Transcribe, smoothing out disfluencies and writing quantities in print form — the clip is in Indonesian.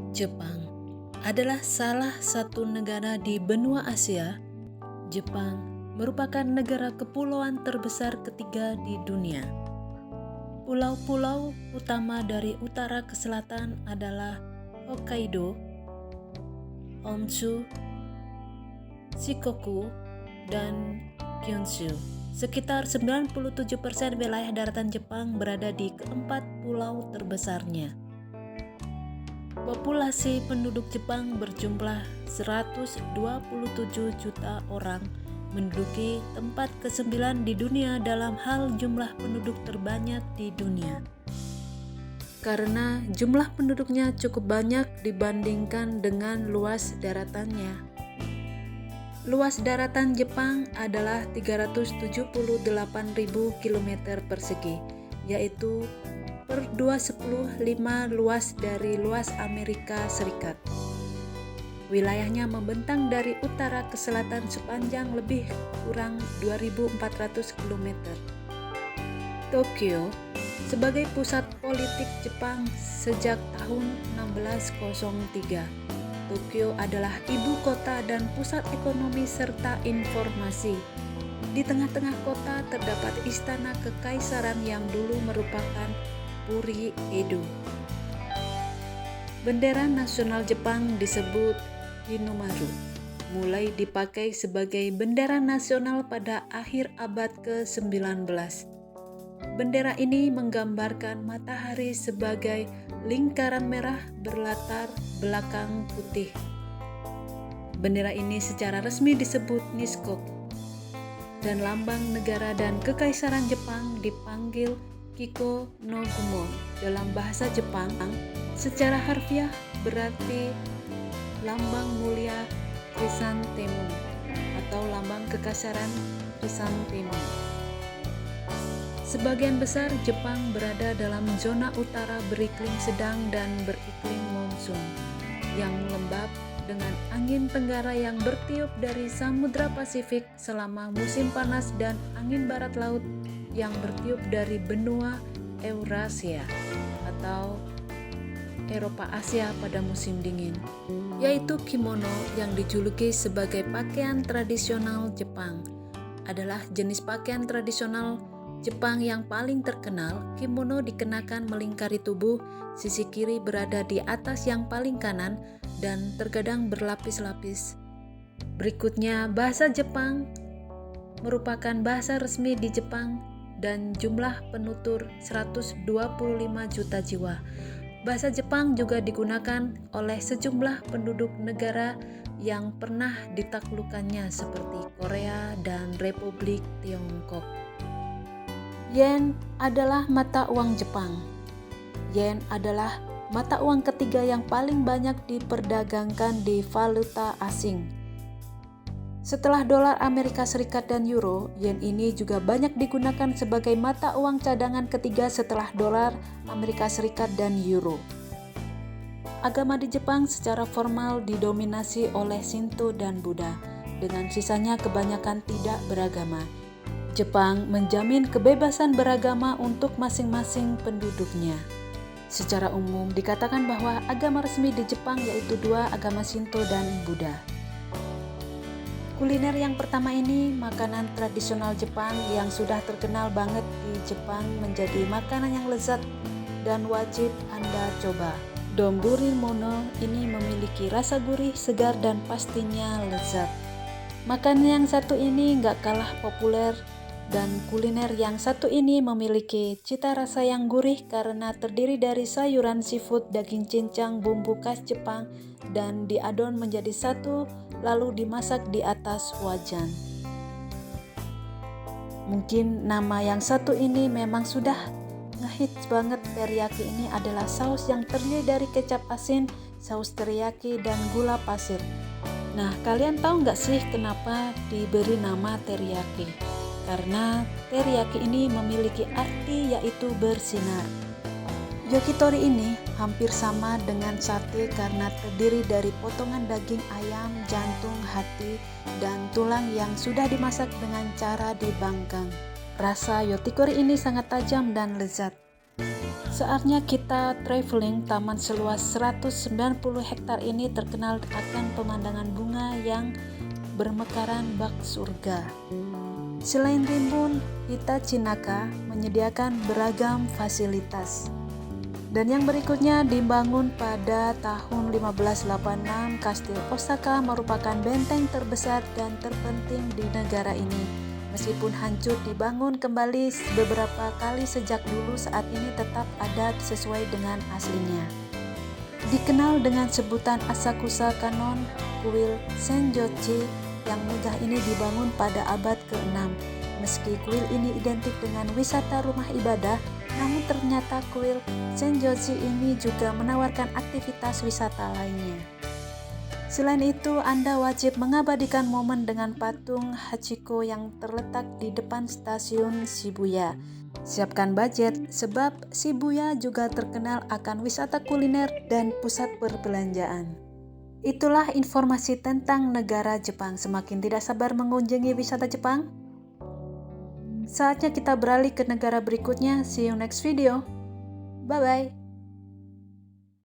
Jepang adalah salah satu negara di benua Asia. Jepang merupakan negara kepulauan terbesar ketiga di dunia. Pulau-pulau utama dari utara ke selatan adalah Hokkaido, Honshu, Shikoku, dan Kyushu. Sekitar 97% wilayah daratan Jepang berada di keempat pulau terbesarnya. Populasi penduduk Jepang berjumlah 127 juta orang, menduduki tempat ke-9 di dunia dalam hal jumlah penduduk terbanyak di dunia. Karena jumlah penduduknya cukup banyak dibandingkan dengan luas daratannya. Luas daratan Jepang adalah 378.000 km persegi, yaitu per 2/10 luas dari luas Amerika Serikat. Wilayahnya membentang dari utara ke selatan sepanjang lebih kurang 2.400 km. Tokyo sebagai pusat politik Jepang sejak tahun 1603. Tokyo adalah ibu kota dan pusat ekonomi serta informasi. Di tengah-tengah kota terdapat istana kekaisaran yang dulu merupakan Puri Edo. Bendera nasional Jepang disebut Hinomaru, mulai dipakai sebagai bendera nasional pada akhir abad ke-19. Bendera ini menggambarkan matahari sebagai lingkaran merah berlatar belakang putih. Bendera ini secara resmi disebut Nishikoku, dan lambang negara dan kekaisaran Jepang dipanggil Kiko no Gumon. Dalam bahasa Jepang, secara harfiah berarti lambang mulia Chrysanthemum atau lambang kekaisaran Chrysanthemum. Sebagian besar Jepang berada dalam zona utara beriklim sedang dan beriklim monsun yang lembab dengan angin tenggara yang bertiup dari Samudra Pasifik selama musim panas dan angin barat laut yang bertiup dari benua Eurasia atau Eropa Asia pada musim dingin, yaitu kimono yang dijuluki sebagai pakaian tradisional Jepang. Adalah jenis pakaian tradisional Jepang yang paling terkenal. Kimono dikenakan melingkari tubuh, sisi kiri berada di atas yang paling kanan dan terkadang berlapis-lapis. Berikutnya, bahasa Jepang merupakan bahasa resmi di Jepang dan jumlah penutur 125 juta jiwa. Bahasa Jepang juga digunakan oleh sejumlah penduduk negara yang pernah ditaklukkannya seperti Korea dan Republik Tiongkok. Yen adalah mata uang Jepang. Yen adalah mata uang ketiga yang paling banyak diperdagangkan di valuta asing. Setelah dolar Amerika Serikat dan euro, yen ini juga banyak digunakan sebagai mata uang cadangan ketiga setelah dolar Amerika Serikat dan euro. Agama di Jepang secara formal didominasi oleh Shinto dan Buddha, dengan sisanya kebanyakan tidak beragama. Jepang menjamin kebebasan beragama untuk masing-masing penduduknya. Secara umum dikatakan bahwa agama resmi di Jepang yaitu dua, agama Shinto dan Buddha. Kuliner yang pertama ini makanan tradisional Jepang yang sudah terkenal banget di Jepang, menjadi makanan yang lezat dan wajib Anda coba. Donburi mono ini memiliki rasa gurih, segar, dan pastinya lezat. Makanan yang satu ini gak kalah populer, dan kuliner yang satu ini memiliki cita rasa yang gurih karena terdiri dari sayuran, seafood, daging cincang, bumbu khas Jepang, dan diadon menjadi satu lalu dimasak di atas wajan. Mungkin nama yang satu ini memang sudah ngehits banget. Teriyaki ini adalah saus yang terdiri dari kecap asin, saus teriyaki, dan gula pasir. Nah, kalian tahu nggak sih kenapa diberi nama teriyaki? Karena teriyaki ini memiliki arti yaitu bersinar. Yakitori ini hampir sama dengan sate karena terdiri dari potongan daging ayam, jantung, hati, dan tulang yang sudah dimasak dengan cara dibanggang. Rasa yakitori ini sangat tajam dan lezat. Saatnya kita traveling. Taman seluas 190 hektar ini terkenal akan pemandangan bunga yang bermekaran bak surga. Selain rimbun, Hitachinaka menyediakan beragam fasilitas. Dan yang berikutnya dibangun pada tahun 1586, Kastil Osaka merupakan benteng terbesar dan terpenting di negara ini. Meskipun hancur dibangun kembali beberapa kali sejak dulu, saat ini tetap ada sesuai dengan aslinya. Dikenal dengan sebutan Asakusa Kanon, kuil Senjoji yang megah ini dibangun pada abad ke-6. Meski kuil ini identik dengan wisata rumah ibadah, namun ternyata kuil Senjoji ini juga menawarkan aktivitas wisata lainnya. Selain itu, Anda wajib mengabadikan momen dengan patung Hachiko yang terletak di depan stasiun Shibuya. Siapkan budget, sebab Shibuya juga terkenal akan wisata kuliner dan pusat perbelanjaan. Itulah informasi tentang negara Jepang. Semakin tidak sabar mengunjungi wisata Jepang. Saatnya kita beralih ke negara berikutnya. See you next video. Bye-bye.